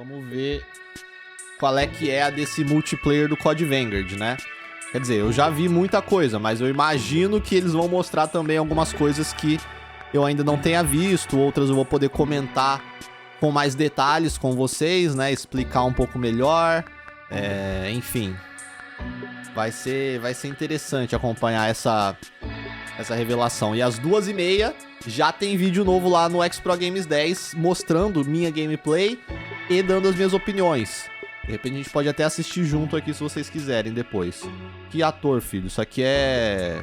Vamos ver qual é que é a desse multiplayer do COD Vanguard, né? Quer dizer, eu já vi muita coisa, mas eu imagino que eles vão mostrar também algumas coisas que eu ainda não tenha visto, outras eu vou poder comentar com mais detalhes com vocês, né? Explicar um pouco melhor, enfim. Vai ser interessante acompanhar essa revelação. E às 2h30 já tem vídeo novo lá no X-Pro Games 10 mostrando minha gameplay e dando as minhas opiniões. De repente a gente pode até assistir junto aqui se vocês quiserem depois. Que ator, filho. Isso aqui é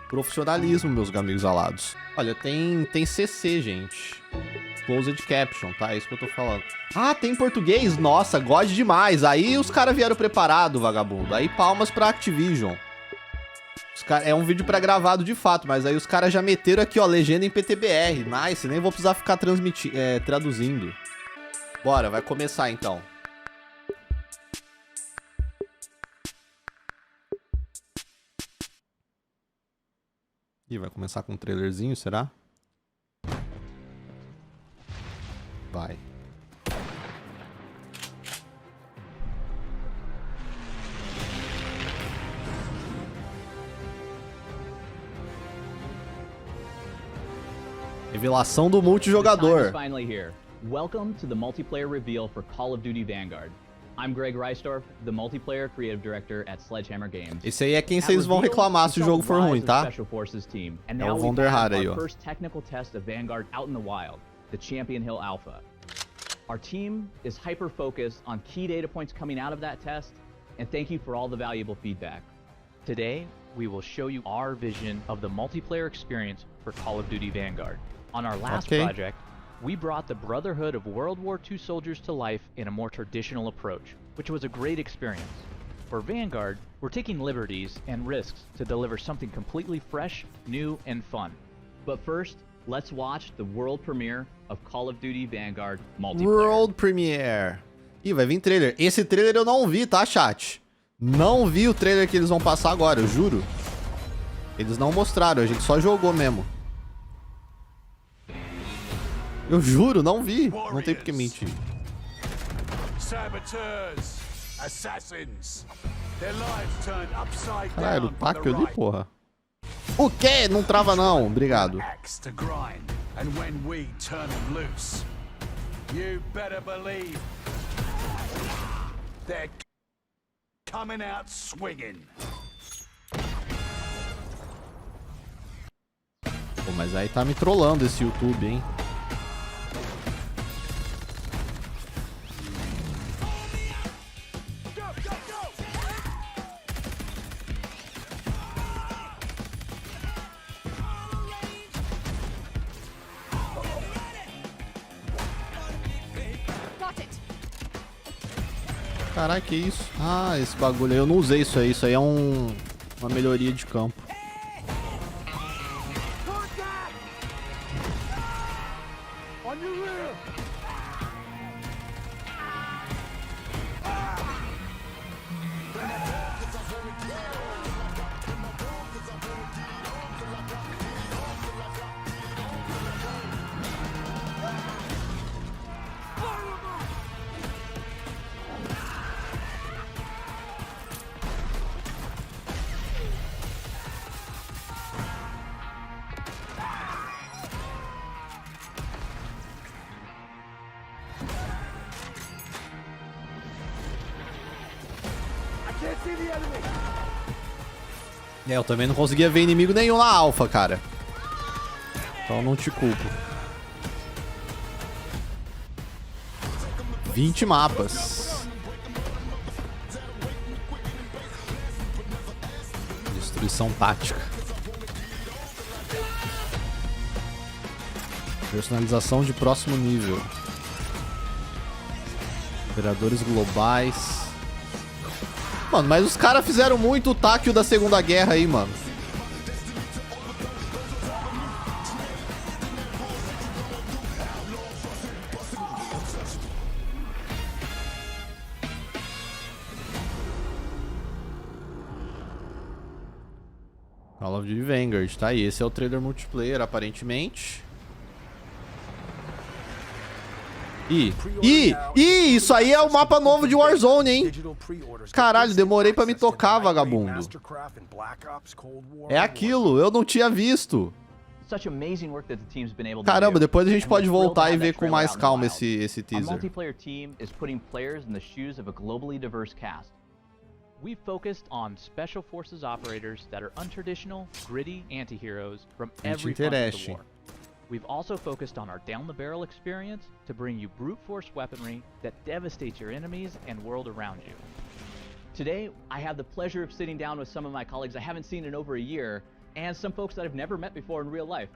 profissionalismo, meus amigos alados. Olha, tem CC, gente. Closed Caption, tá? É isso que eu tô falando. Ah, tem português? Nossa, God demais. Aí os caras vieram preparado, vagabundo. Aí palmas pra Activision. É um vídeo pré-gravado de fato, mas aí os caras já meteram aqui, ó, legenda em PTBR. Nice, nem vou precisar ficar traduzindo. Bora, vai começar então. Ih, vai começar com um trailerzinho, será? Vai. Revelação do multijogador. Finally here. Welcome to the multiplayer reveal for Call of Duty Vanguard. I'm Greg Reisdorf, the multiplayer creative director at Sledgehammer Games. Esse aí é quem vocês vão reclamar se o jogo for ruim, tá? É o Vonderhard aí, ó. First technical test of Vanguard out in the wild, the Champion Hill Alpha. Our team is hyper-focused on key data points coming out of that test, and thank you for all the valuable feedback. Today, we will show you our vision of the multiplayer experience for Call of Duty Vanguard. On our last project, we brought the Brotherhood of World War II soldiers to life in a more traditional approach, which was a great experience. For Vanguard, we're taking liberties and risks to deliver something completely fresh, new, and fun. But first, let's watch the world premiere of Call of Duty Vanguard multiplayer. World Premiere. Ih, vai vir trailer. Esse trailer eu não vi, tá, chat? Não vi o trailer que eles vão passar agora, eu juro. Eles não mostraram, a gente só jogou mesmo. Eu juro, não vi. Não tem porque mentir. Caralho, o Paco ali, porra. O quê? Não trava não, obrigado. Pô, mas aí tá me trollando esse YouTube, hein? Caraca, que isso? Ah, esse bagulho aí, eu não usei isso aí. Isso aí é uma melhoria de campo. Eu também não conseguia ver inimigo nenhum na alfa, cara. Então não te culpo. 20 mapas. Destruição tática. Personalização de próximo nível. Operadores globais. Mano, mas os caras fizeram muito o táquio da Segunda Guerra aí, mano. Call of Duty Vanguard, tá aí. Esse é o trailer multiplayer, aparentemente. Isso aí é o mapa novo de Warzone, hein? Caralho, demorei pra me tocar, vagabundo. É aquilo, eu não tinha visto. Caramba, depois a gente pode voltar e ver com mais calma esse teaser. Our multiplayer team is putting players in the shoes of a globally diverse cast. We focused on special forces operators that are untraditional, gritty anti-heroes from every front of the war. We've also focused on our down-the-barrel experience to bring you brute force weaponry that devastates your enemies and world around you. Today, I have the pleasure of sitting down with some of my colleagues I haven't seen in over a year, and some folks that I've never met before in real life.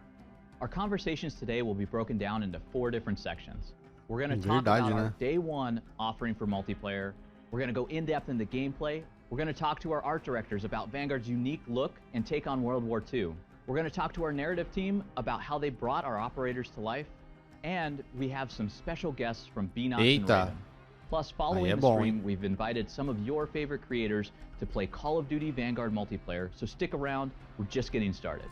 Our conversations today will be broken down into 4 different sections. We're going to talk about our day 1 offering for multiplayer. We're going to go in depth into gameplay. We're going to talk to our art directors about Vanguard's unique look and take on World War II. We're going to talk to our narrative team about how they brought our operators to life. And we have some special guests from Beanox and Raven. Plus, following the stream, we've invited some of your favorite creators to play Call of Duty Vanguard multiplayer. So stick around, we're just getting started.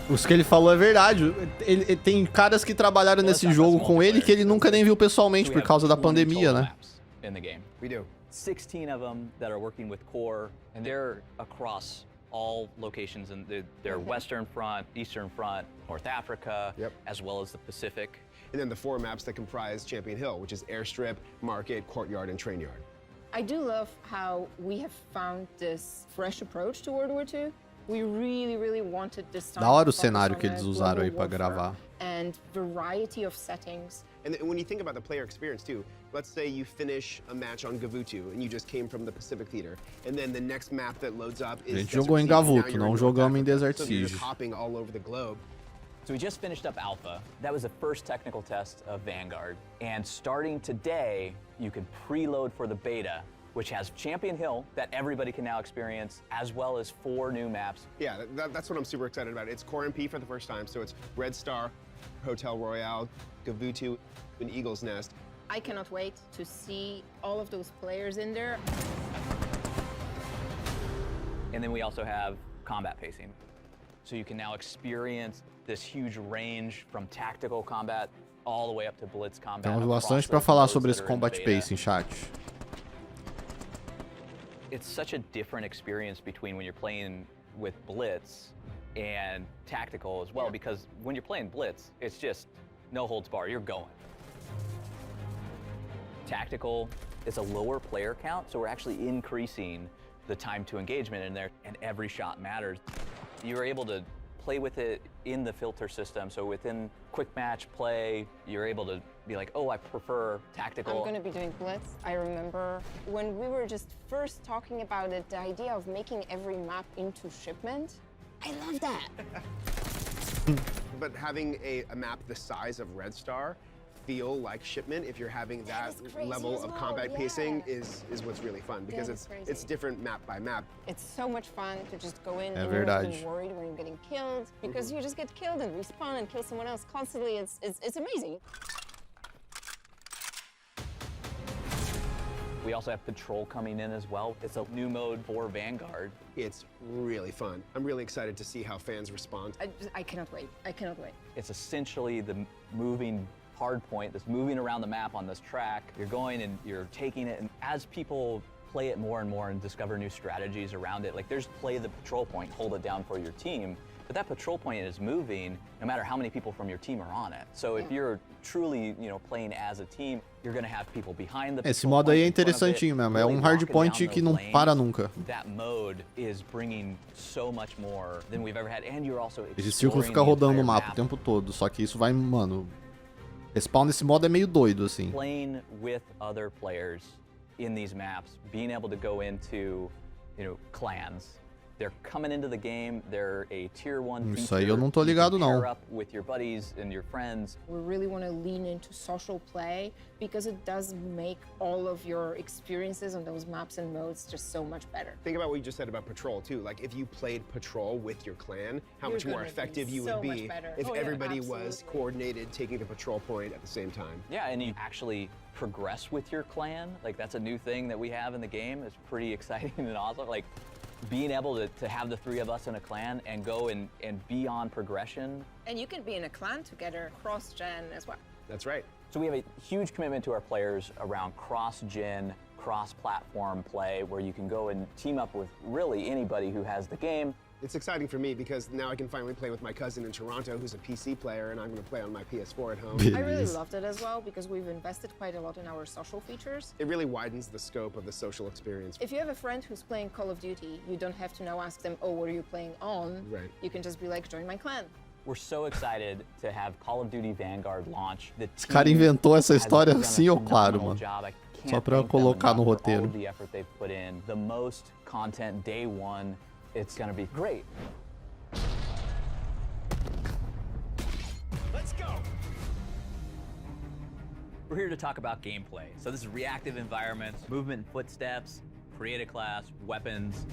Os que ele falou é verdade. Ele tem caras que trabalharam nesse jogo com ele que ele nunca nem viu pessoalmente por causa da pandemia, né? In the game. We do. 16 of them that are working with core, and they're across all locations in their Western Front, Eastern Front, North Africa, as well as the Pacific. And then the 4 maps that comprise Champion Hill, which is Airstrip, Market, Courtyard, and Train Yard. I do love how we have found this fresh approach to World War II. We really wanted this time. Da hora o cenário que eles usaram aí pra gravar. And variety of settings. And when you think about the player experience too, let's say you finish a match on Gavutu and you just came from the Pacific Theater, and then the next map that loads up is. A gente jogou em Gavutu, não jogamos em Desert Siege. So you're just hopping all over the globe. So we just finished up Alpha. That was the first technical test of Vanguard. And starting today, you can preload for the beta, which has Champion Hill that everybody can now experience, as well as 4 new maps. Yeah, that's what I'm super excited about. It's Core MP for the first time, so it's Red Star, Hotel Royale, Gavutu, and Eagle's Nest. I cannot wait to see all of those players in there. And then we also have combat pacing. So you can now experience this huge range from tactical combat all the way up to blitz combat. Temos bastante para falar sobre esse combat pacing, chat. It's such a different experience between when you're playing with blitz and tactical as well, because when you're playing blitz, it's just no holds barred, you're going. Tactical is a lower player count, so we're actually increasing the time to engagement in there, and every shot matters. You're able to play with it in the filter system, so within quick match play, you're able to be like, oh, I prefer tactical. I'm going to be doing blitz. I remember when we were just first talking about it, the idea of making every map into shipment. I love that. But having a map the size of Red Star feel like shipment, if you're having that level of combat pacing, is what's really fun, because it's different map by map. It's so much fun to just go in and verdade. not be worried when you're getting killed, because you just get killed and respawn and kill someone else constantly. It's amazing. We also have Patrol coming in as well. It's a new mode for Vanguard. It's really fun. I'm really excited to see how fans respond. I cannot wait. I cannot wait. It's essentially the moving hard point that's moving around the map on this track. You're going and you're taking it, and as people play it more and more and discover new strategies around it, like there's play the patrol point, hold it down for your team, but that patrol point is moving no matter how many people from your team are on it. So if you're truly, playing as a team, you're going to have people behind the Esse modo aí é interessantinho mesmo, é hard point que não para nunca. That mode is bringing so much more than we've ever had, and you're also Esse círculo fica rodando no mapa o tempo todo, só que isso vai, mano, respawn nesse modo é meio doido assim. Playing with other players in these maps, being able to go into, clans. They're coming into the game, they're a tier 1 feature. Isso aí eu não tô ligado não. Pair up with your buddies and your friends. We really want to lean into social play, because it does make all of your experiences on those maps and modes just so much better. Think about what you just said about Patrol too. Like if you played Patrol with your clan, how much more effective you would be if everybody was coordinated taking the patrol point at the same time. Yeah, and you actually progress with your clan. Like that's a new thing that we have in the game. It's pretty exciting and awesome. Like being able to have the three of us in a clan and go and be on progression. And you can be in a clan together cross-gen as well. That's right. So we have a huge commitment to our players around cross-gen, cross-platform play where you can go and team up with really anybody who has the game. It's exciting for me because now I can finally play with my cousin in Toronto who's a PC player, and I'm going to play on my PS4 at home. I really loved it as well because we've invested quite a lot in our social features. It really widens the scope of the social experience. If you have a friend who's playing Call of Duty, you don't have to now ask them, oh, what are you playing on? Right. You can just be like, join my clan. We're so excited to have Call of Duty Vanguard launch. Esse cara inventou essa história assim, ou claro, mano. Só pra colocar no roteiro. The effort they've put in, the most content day one. It's gonna be great. Let's go. We're here to talk about gameplay. So this is reactive environments, movement and footsteps, create a class, weapons.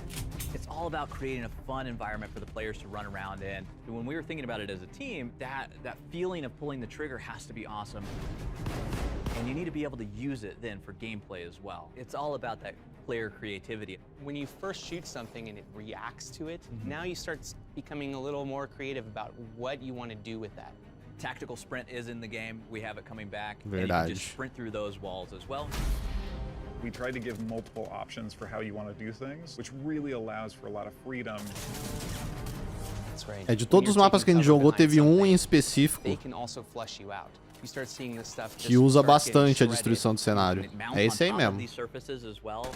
It's all about creating a fun environment for the players to run around in. And when we were thinking about it as a team, that feeling of pulling the trigger has to be awesome. And you need to be able to use it then for gameplay as well. It's all about that player creativity. When you first shoot something and it reacts to it, now you start becoming a little more creative about what you want to do with that. Tactical sprint is in the game. We have it coming back. Verdade. And you can just sprint through those walls as well. We tried to give multiple options for how you want to do things, which really allows for a lot of freedom. That's right. É, de todos os mapas que a gente jogou, teve um em específico They can also flush you out. You start seeing this stuff que usa just start bastante a getting destruição do cenário. É esse aí mesmo. These surfaces as well.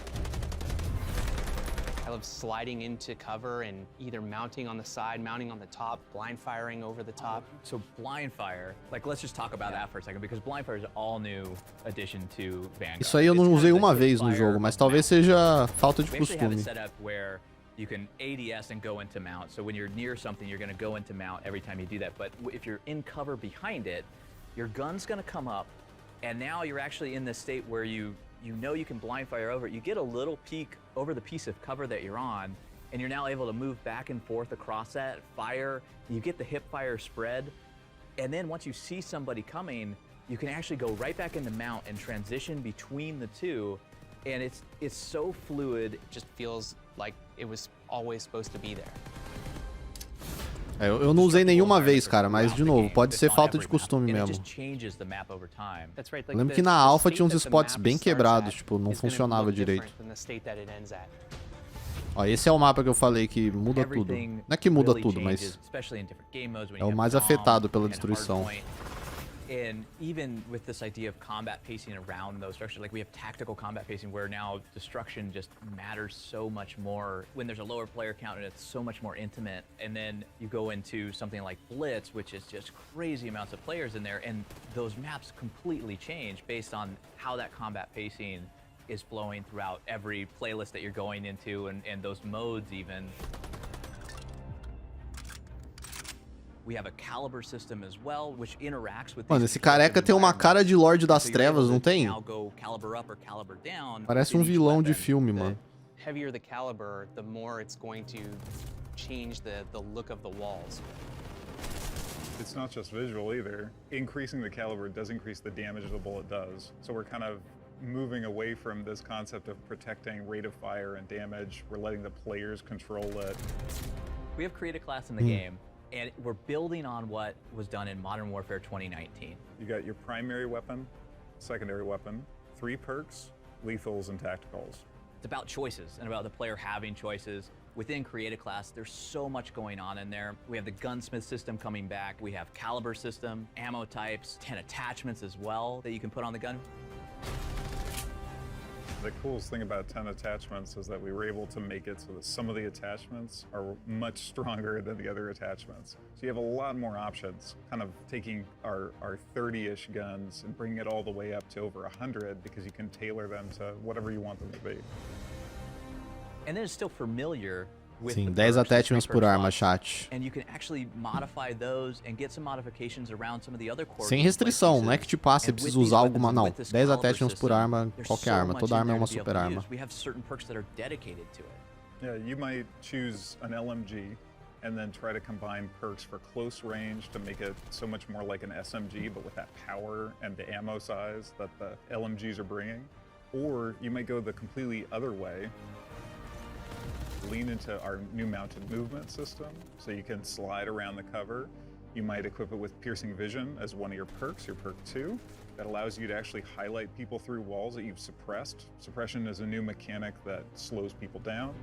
I love sliding into cover and either mounting on the side, mounting on the top, blind firing over the top. So blind fire, like let's just talk about that for a second because blind fire is an all new addition to Vanguard. Isso aí eu não usei uma vez no jogo, mas talvez seja falta de We actually have it costume. set up where you can ADS and go into mount. So when you're near something, you're going to go into mount every time you do that. But if you're in cover behind it, your gun's going to come up, and now you're actually in this state where you know you can blind fire over it. You get a little peek over the piece of cover that you're on, and you're now able to move back and forth across that, fire. You get the hip fire spread, and then once you see somebody coming, you can actually go right back into mount and transition between the two, and it's so fluid. It just feels like it was always supposed to be there. É, eu não usei nenhuma vez, cara, mas de novo, pode ser falta de costume mesmo. Eu lembro que na alpha tinha uns spots bem quebrados, tipo, não funcionava direito. Ó, esse é o mapa que eu falei que muda tudo. Não é que muda tudo, mas é o mais afetado pela destruição. And even with this idea of combat pacing around those structures, like we have tactical combat pacing where now destruction just matters so much more when there's a lower player count and it's so much more intimate. And then you go into something like Blitz, which is just crazy amounts of players in there, and those maps completely change based on how that combat pacing is flowing throughout every playlist that you're going into and those modes even. We have a caliber system as well, which interacts with. Mano, esse careca tem uma cara de Lorde das Trevas, não tem? Parece um vilão de filme, mano. Heavier the caliber, the more it's going to change the look of the walls. It's not just visual either. Increasing the caliber does increase the damage the bullet does. So we're kind of moving away from this concept of protecting rate of fire and damage. We're letting the players control it. We have created a class in the game. And we're building on what was done in Modern Warfare 2019. You got your primary weapon, secondary weapon, 3 perks, lethals, and tacticals. It's about choices and about the player having choices. Within Create a Class, there's so much going on in there. We have the gunsmith system coming back. We have caliber system, ammo types, 10 attachments as well that you can put on the gun. The coolest thing about 10 attachments is that we were able to make it so that some of the attachments are much stronger than the other attachments. So you have a lot more options, kind of taking our 30-ish guns and bringing it all the way up to over 100 because you can tailor them to whatever you want them to be. And then it's still familiar with Sim, 10 attachments por arma, chat. And you can actually modify those and get some modifications around some of the other core. Sem restrição, não é que tipo, você precisa usar alguma, não. 10 attachments por arma, qualquer arma. Toda arma é uma super arma. We have certain perks that are dedicated to it. Yeah, you might choose an LMG and then try to combine perks for close range to make it so much more like an SMG, but with that power and the ammo size that the LMGs are bringing. Or you might go the completely other way. lean into our new mounted movement system, so you can slide around the cover. You might equip it with piercing vision as one of your perks, your perk 2. That allows you to actually highlight people through walls that you've suppressed. Suppression is a new mechanic that slows people down.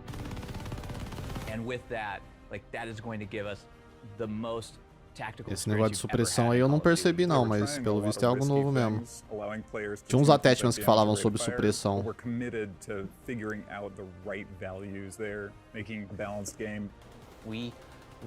And with that, like, that is going to give us the most tactical Esse negócio de supressão aí eu não percebi não, mas pelo visto é algo novo mesmo. Tinha uns Tinha attachments que falavam sobre supressão. We're committed to figuring out the right values there, making a balanced game. We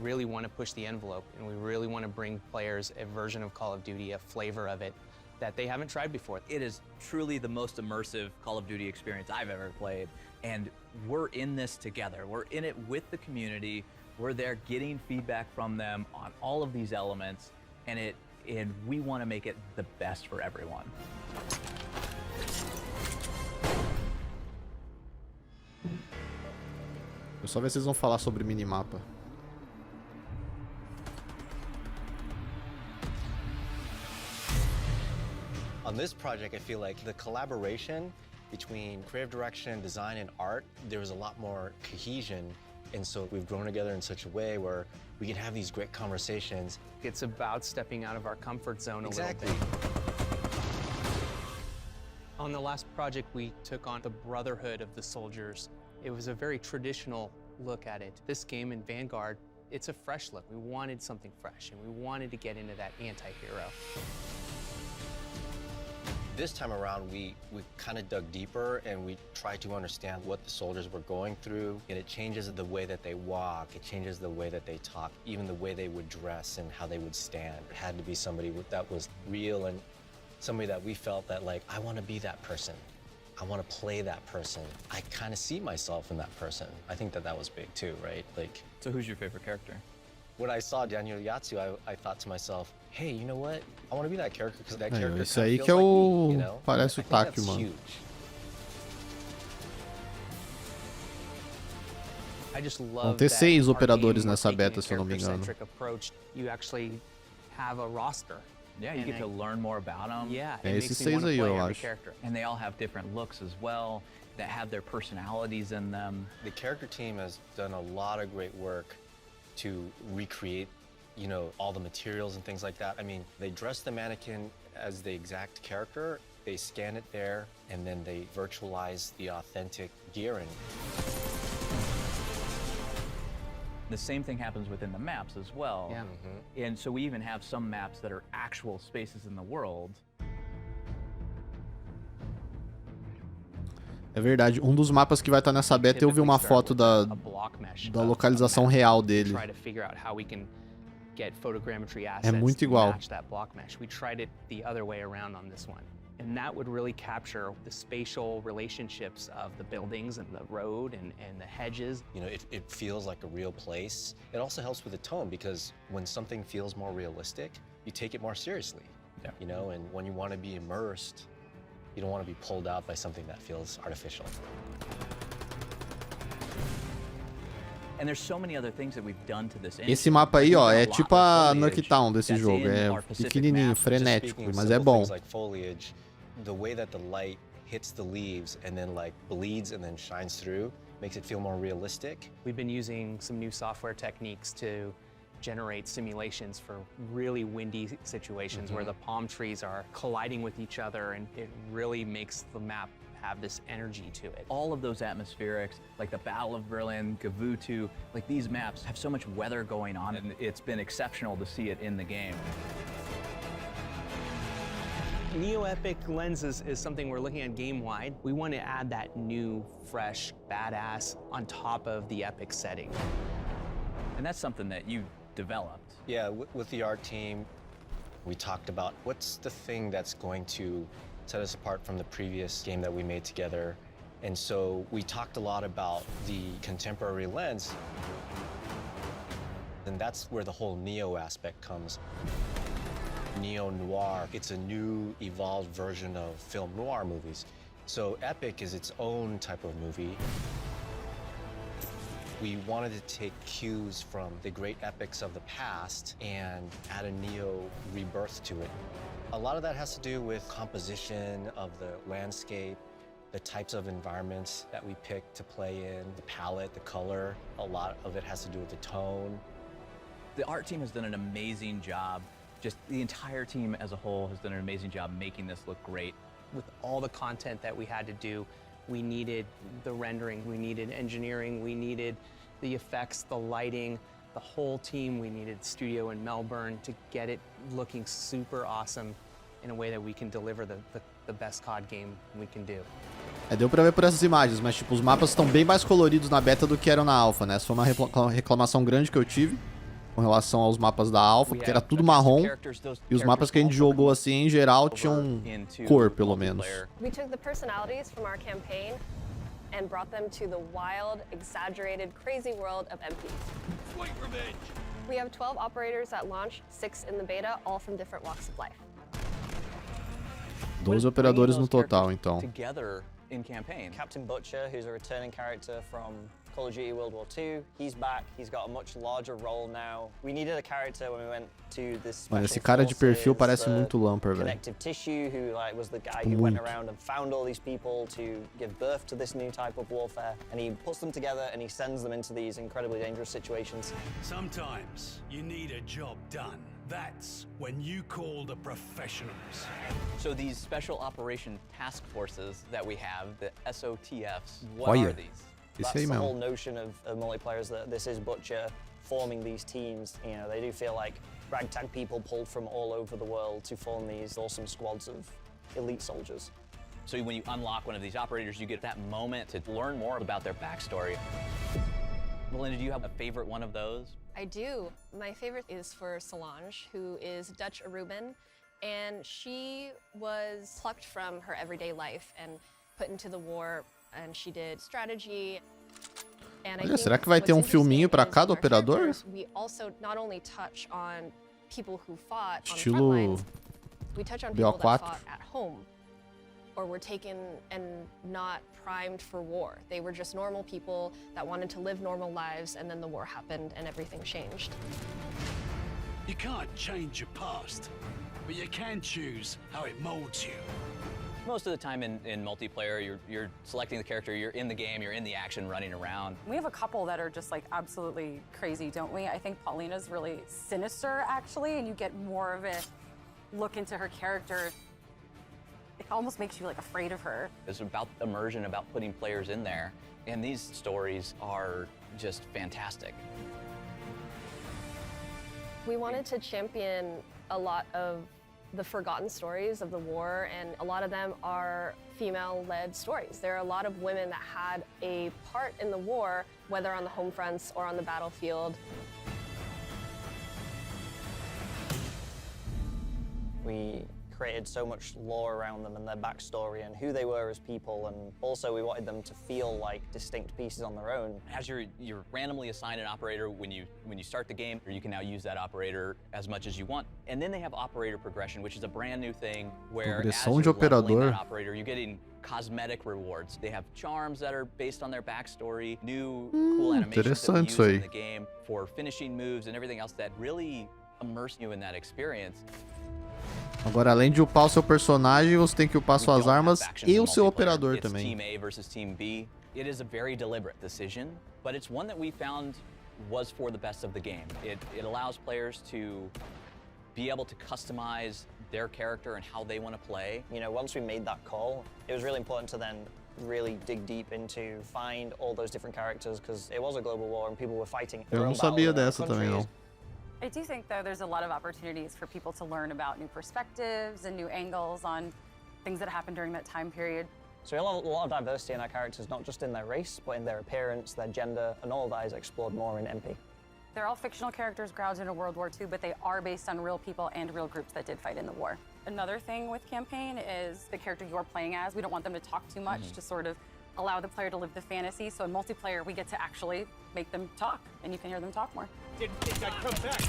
really want to push the envelope, and we really want to bring players a version of Call of Duty, a flavor of it that they haven't tried before. It is truly the most immersive Call of Duty experience I've ever played, and we're in this together. We're in it with the community. We're there getting feedback from them on all of these elements, and we want to make it the best for everyone. Eu só ver se vocês vão falar sobre minimapa. On this project, I feel like the collaboration between creative direction, design, and art, there was a lot more cohesion. And so we've grown together in such a way where we can have these great conversations. It's about stepping out of our comfort zone a little bit. On the last project, we took on the Brotherhood of the Soldiers. It was a very traditional look at it. This game in Vanguard, it's a fresh look. We wanted something fresh, and we wanted to get into that anti-hero. This time around, we kind of dug deeper and we tried to understand what the soldiers were going through. And it changes the way that they walk, it changes the way that they talk, even the way they would dress and how they would stand. It had to be somebody that was real and somebody that we felt that, like, I want to be that person. I want to play that person. I kind of see myself in that person. I think that was big too, right? Like, So who's your favorite character? when I saw Daniel Yatsu, I thought to myself, hey, you know what? I want to be that character because that character Esse kind aí of que é feels like o... me, you know? Parece o I think Takio, that's mano. huge. I just Vão love ter that 6 our operadores game, we're nessa taking a beta, se eu não me engano. character-centric approach. You actually have a roster. Yeah, you And get to learn more about them. Yeah, É it esses makes me 6 want to aí, play eu every acho. character. And they all have different looks as well that have their personalities in them. The character team has done a lot of great work to recreate, you know, all the materials and things like that. I mean, they dress the mannequin as the exact character, they scan it there, and then they virtualize the authentic gearing. The same thing happens within the maps as well. Yeah. And so we even have some maps that are actual spaces in the world. É verdade, um dos mapas que vai estar nessa beta eu vi uma foto da localização real dele. Try to figure out how we can get photogrammetry assets muito to igual. match that block mesh. We tried it the other way around on this one. And that would really capture the spatial relationships of the buildings and the road and the hedges. You know, it feels like a real place. It also helps with the tone because when something feels more realistic, you take it more seriously. Yeah. You know, and when you want to be immersed, you don't want to be pulled out by something that feels artificial. And there's so many other things that we've done to this Esse mapa aí, ó, é tipo a Nuketown desse jogo. É pequenininho, frenético, mas é bom. Like foliage, the way that the light hits the leaves and then like bleeds and then shines through makes it feel more realistic. We've been using some new software techniques to generate simulations for really windy situations where the palm trees are colliding with each other, and it really makes the map have this energy to it. All of those atmospherics, like the Battle of Berlin, Gavutu, like these maps have so much weather going on, and it's been exceptional to see it in the game. Neo-epic lenses is something we're looking at game-wide. We want to add that new, fresh, badass on top of the epic setting. And that's something that you developed. Yeah, with the art team, we talked about what's the thing that's going to set us apart from the previous game that we made together. And so we talked a lot about the contemporary lens. And that's where the whole Neo aspect comes. Neo-noir, it's a new, evolved version of film noir movies. So epic is its own type of movie. We wanted to take cues from the great epics of the past and add a Neo rebirth to it. A lot of that has to do with composition of the landscape, The types of environments that we pick to play in, the palette, the color, a lot of it has to do with the tone. The art team has done an amazing job. Just the entire team as a whole has done an amazing job making this look great. With all the content that we had to do, we needed the rendering, we needed engineering, we needed the effects, the lighting, the whole team. We needed studio in Melbourne to get it looking super awesome in a way that we can deliver the best COD game we can do. Deu pra ver por essas imagens, mas tipo, os mapas estão bem mais coloridos na beta do que eram na alpha, né? Essa foi uma reclamação grande que eu tive com relação aos mapas da alpha, porque era tudo marrom, e os mapas que a gente jogou assim, em geral, tinham cor, pelo menos. We took the personalities from our campaign and brought them to the wild, exaggerated, crazy world of MP. Sweet revenge! We have 12 operators at launch, 6 in the beta, all from different walks of life. 12 operadores no total, então. Together in campaign. Captain Butcher, who's a returning character from Call of Duty World War II, he's back. He's got a much larger role now. We needed a character when we went to this. Mano, esse cara de perfil parece muito Lamper, velho. Connective Tissue, who was the guy who went around and found all these people to give birth to this new type of warfare, and he puts them together and he sends them into these incredibly dangerous situations. Sometimes you need a job done. That's when you call the professionals. So these special operation task forces that we have, the SOTFs, what are these? That's the whole notion of multiplayer, is that this is Butcher forming these teams. You know, they do feel like ragtag people pulled from all over the world to form these awesome squads of elite soldiers. So when you unlock one of these operators, you get that moment to learn more about their backstory. Belinda, do you have a favorite one of those? I do. My favorite is for Solange, who is Dutch Aruban, and she was plucked from her everyday life and put into the war, and she did strategy. And Olha, será que vai ter filminho para cada operador? We also not only touch on people who fought on the front Estilo lines, we touch on people that BO4. fought at home or were taken and not primed for war. They were just normal people that wanted to live normal lives, and then the war happened and everything changed. You can't change your past, but you can choose how it molds you. Most of the time in multiplayer, you're selecting the character, you're in the game, you're in the action, running around. We have a couple that are just like absolutely crazy, don't we? I think Paulina's really sinister, actually, and you get more of a look into her character. It almost makes you like afraid of her. It's about immersion, about putting players in there, and these stories are just fantastic. We wanted to champion a lot of the forgotten stories of the war, and a lot of them are female-led stories. There are a lot of women that had a part in the war, whether on the home fronts or on the battlefield. We created so much lore around them and their backstory and who they were as people, and also we wanted them to feel like distinct pieces on their own. As you're randomly assigned an operator when you start the game, you can now use that operator as much as you want. And then they have operator progression, which is a brand new thing where as you're leveling that operator, you're getting cosmetic rewards. They have charms that are based on their backstory, new cool animations that we use in the game for finishing moves and everything else that really immerse you in that experience. Agora, além de upar o seu personagem, você tem que upar suas armas e o seu operador também. Team A versus Team B. It is a very deliberate decision, but it's one that we found was for the best of the game. It allows players to be able to customize their character and how they want to play. You know, once we made that call, it was really important to then really dig deep into find all those different characters, because it was a global war and people were fighting. Eu não sabia dessa também, não. I do think, though, there's a lot of opportunities for people to learn about new perspectives and new angles on things that happened during that time period. So we have a lot of diversity in our characters, not just in their race, but in their appearance, their gender, and all of that is explored more in MP. They're all fictional characters grounded in World War II, but they are based on real people and real groups that did fight in the war. Another thing with campaign is the character you're playing as. We don't want them to talk too much to sort of allow the player to live the fantasy. So in multiplayer, we get to actually make them talk, and you can hear them talk more. Didn't think I'd come back.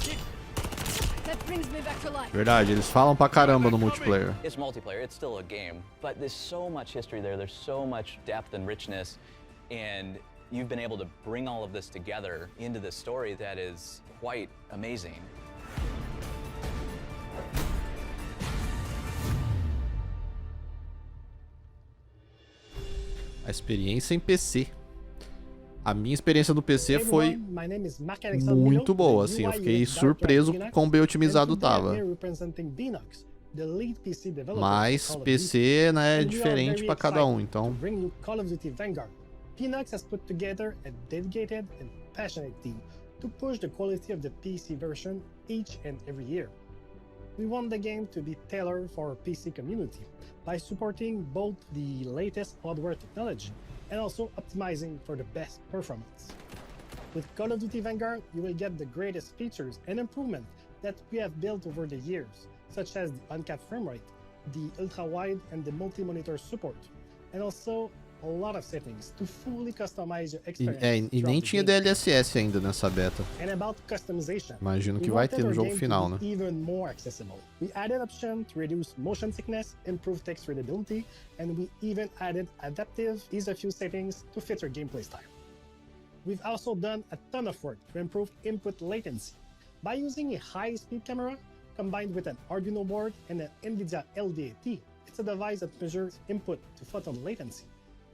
That brings me back to life. Verdade, eles falam pra caramba no multiplayer. It's multiplayer, it's still a game, but there's so much history there, there's so much depth and richness, and you've been able to bring all of this together into this story that is quite amazing. A experiência em PC. A minha experiência no PC foi muito boa, assim. Eu fiquei surpreso com quão bem otimizado tava. Mas PC, né, é diferente para cada um, então... Pinox has put together a dedicated and passionate team to push the quality of the PC version each and every year. We want the game to be tailored for our PC community by supporting both the latest hardware technology and also optimizing for the best performance. With Call of Duty Vanguard, you will get the greatest features and improvements that we have built over the years, such as the uncapped frame rate, the ultra-wide and the multi-monitor support, and also a lot of settings to fully customize your experience. E nem tinha DLSS ainda nessa beta. And about customization, imagino que vai ter no jogo final, né? Even more accessible. We added option to reduce motion sickness, improve text readability, and we even added adaptive ease of use settings to fit your gameplay style. We've also done a ton of work to improve input latency by using a high-speed camera combined with an Arduino board and an NVIDIA LDAT. It's a device that measures input to photon latency.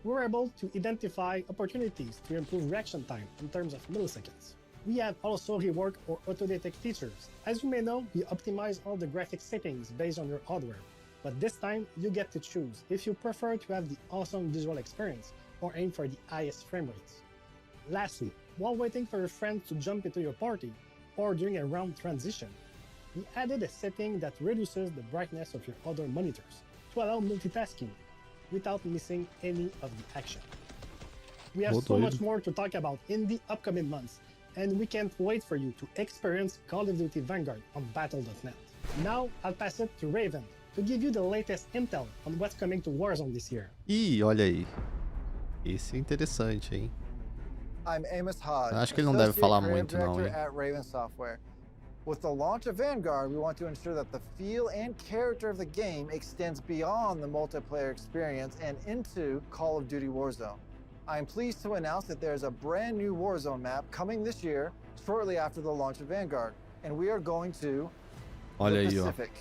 We're able to identify opportunities to improve reaction time in terms of milliseconds. We have also reworked our auto-detect features. As you may know, we optimize all the graphics settings based on your hardware, but this time you get to choose if you prefer to have the awesome visual experience or aim for the highest frame rates. Lastly, while waiting for your friends to jump into your party or during a round transition, we added a setting that reduces the brightness of your other monitors to allow multitasking without missing any of the action. We have so much more to talk about in the upcoming months, and we can't wait for you to experience Call of Duty Vanguard on Battle.net. Now, I'll pass it to Raven to give you the latest intel on what's coming to Warzone this year. Ih, olha aí. Esse é interessante, hein? I'm Amos Hodge, acho que ele não deve falar muito, não, hein? at Raven Software. With the launch of Vanguard, we want to ensure that the feel and character of the game extends beyond the multiplayer experience and into Call of Duty Warzone. I am pleased to announce that there is a brand new Warzone map coming this year, shortly after the launch of Vanguard, and we are going to the Pacific,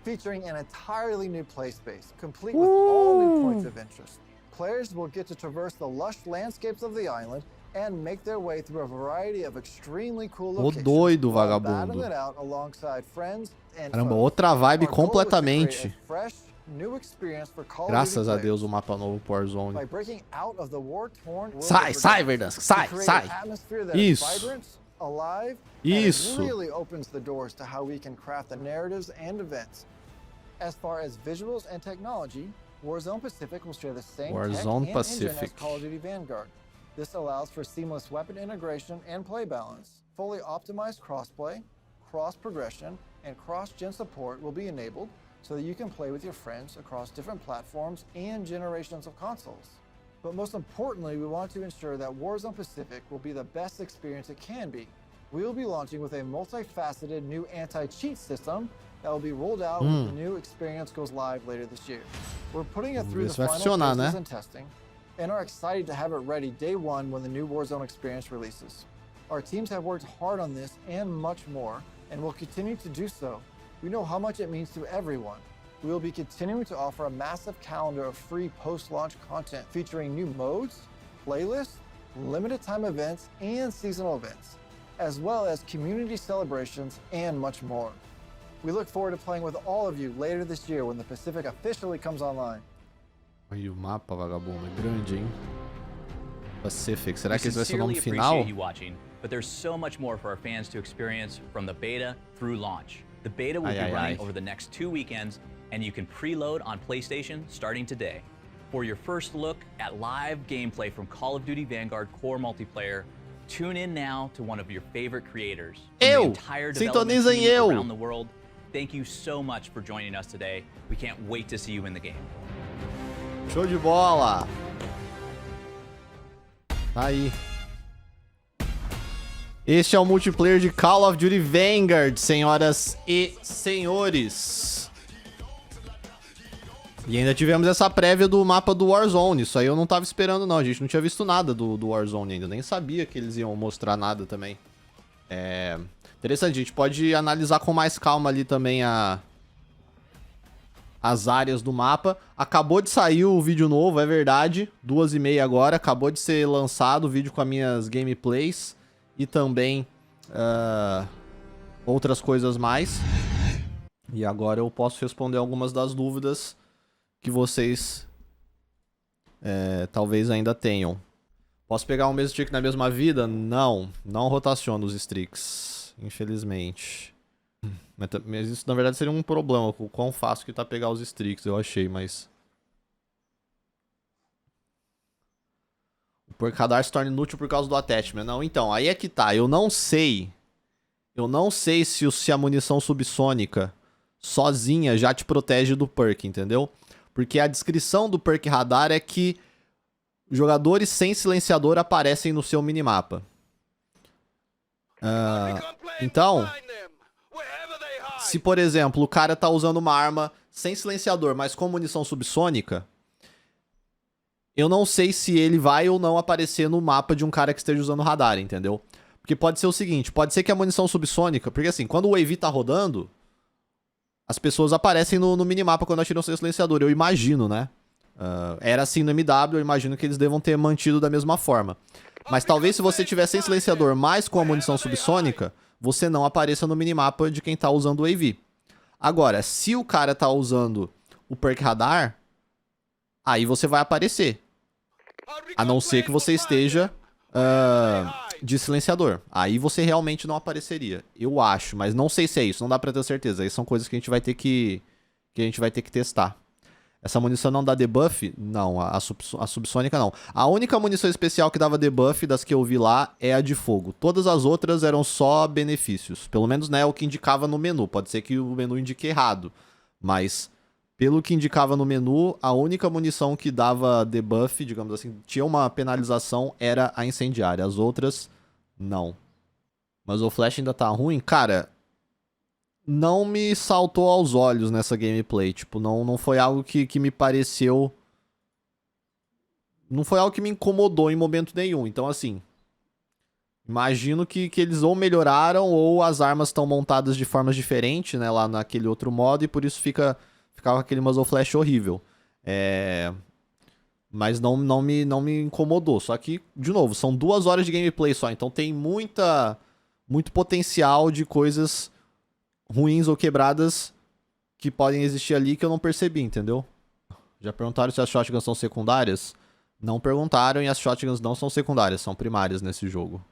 featuring an entirely new play space, complete with all new points of interest. Players will get to traverse the lush landscapes of the island and make their way through a variety of extremely cool locations. Doido, vagabundo. Caramba, outra vibe completamente. Graças a Deus, o mapa novo pro Warzone. Sai, Verdansk, sai. Isso. Isso. Really opens the doors to how we can craft the narratives and events. As far as visuals and technology, Warzone Pacific will share the same tech and engine as Call of Duty Vanguard. This allows for seamless weapon integration and play balance. Fully optimized crossplay, cross-progression, and cross-gen support will be enabled so that you can play with your friends across different platforms and generations of consoles. But most importantly, we want to ensure that Warzone Pacific will be the best experience it can be. We will be launching with a multifaceted new anti-cheat system that will be rolled out when the new experience goes live later this year. We're putting it through the final phases and testing, and are excited to have it ready day one when the new Warzone experience releases. Our teams have worked hard on this and much more, and will continue to do so. We know how much it means to everyone. We will be continuing to offer a massive calendar of free post-launch content featuring new modes, playlists, limited time events, and seasonal events, as well as community celebrations and much more. We look forward to playing with all of you later this year when the Pacific officially comes online. Aí o mapa, vagabundo, é grande, hein? Pacific. Será que esse vai ser o nome final? But there's so much more for our fans to experience from the beta through launch. The beta will be running over the next 2 weekends, and you can preload on PlayStation starting today. For your first look at live gameplay from Call of Duty Vanguard Core Multiplayer, tune in now to one of your favorite creators. The entire development team around the world. Thank you so much for joining us today. We can't wait to see you in the game. Show de bola! Tá aí. Este é o multiplayer de Call of Duty Vanguard, senhoras e senhores. E ainda tivemos essa prévia do mapa do Warzone. Isso aí eu não tava esperando, não. A gente não tinha visto nada do Warzone ainda. Nem sabia que eles iam mostrar nada também. Interessante, a gente pode analisar com mais calma ali também as áreas do mapa. Acabou de sair o vídeo novo, é verdade. 2h30 agora. Acabou de ser lançado o vídeo com as minhas gameplays. E também outras coisas mais. E agora eu posso responder algumas das dúvidas que vocês talvez ainda tenham. Posso pegar o mesmo streak na mesma vida? Não. Não rotaciona os streaks. Infelizmente. Mas isso na verdade seria um problema. O quão fácil que tá pegar os streaks, eu achei, mas... O perk radar se torna inútil por causa do attachment. Não, então, aí é que tá. Eu não sei se a munição subsônica sozinha já te protege do perk, entendeu? Porque a descrição do perk radar é que jogadores sem silenciador aparecem no seu minimapa. Então, se por exemplo o cara tá usando uma arma sem silenciador, mas com munição subsônica, eu não sei se ele vai ou não aparecer no mapa de um cara que esteja usando radar, entendeu? Porque pode ser o seguinte, pode ser que a munição subsônica... Porque assim, quando o AV tá rodando, as pessoas aparecem no minimapa quando atiram sem silenciador, eu imagino, né? Era assim no MW, eu imagino que eles devam ter mantido da mesma forma. Mas talvez se você tiver sem silenciador, mas com a munição subsônica, você não apareça no minimapa de quem tá usando o AV. Agora, se o cara tá usando o perk radar, aí você vai aparecer. A não ser que você esteja de silenciador. Aí você realmente não apareceria. Eu acho, mas não sei se é isso. Não dá pra ter certeza. Aí são coisas que a gente vai ter que testar. Essa munição não dá debuff? Não, a subsônica não. A única munição especial que dava debuff das que eu vi lá é a de fogo. Todas as outras eram só benefícios. Pelo menos, né, o que indicava no menu. Pode ser que o menu indique errado. Mas, pelo que indicava no menu, a única munição que dava debuff, digamos assim, tinha uma penalização, era a incendiária. As outras, não. Mas o flash ainda tá ruim? Cara... Não me saltou aos olhos nessa gameplay. Tipo, não foi algo que me pareceu... Não foi algo que me incomodou em momento nenhum. Então, assim... Imagino que eles ou melhoraram ou as armas estão montadas de formas diferentes, né? Lá naquele outro modo. E por isso ficava aquele muzzle flash horrível. Mas não me incomodou. Só que, de novo, são 2 horas de gameplay só. Então tem muito potencial de coisas... ruins ou quebradas que podem existir ali que eu não percebi, entendeu? Já perguntaram se as shotguns são secundárias? Não perguntaram e as shotguns não são secundárias, são primárias nesse jogo.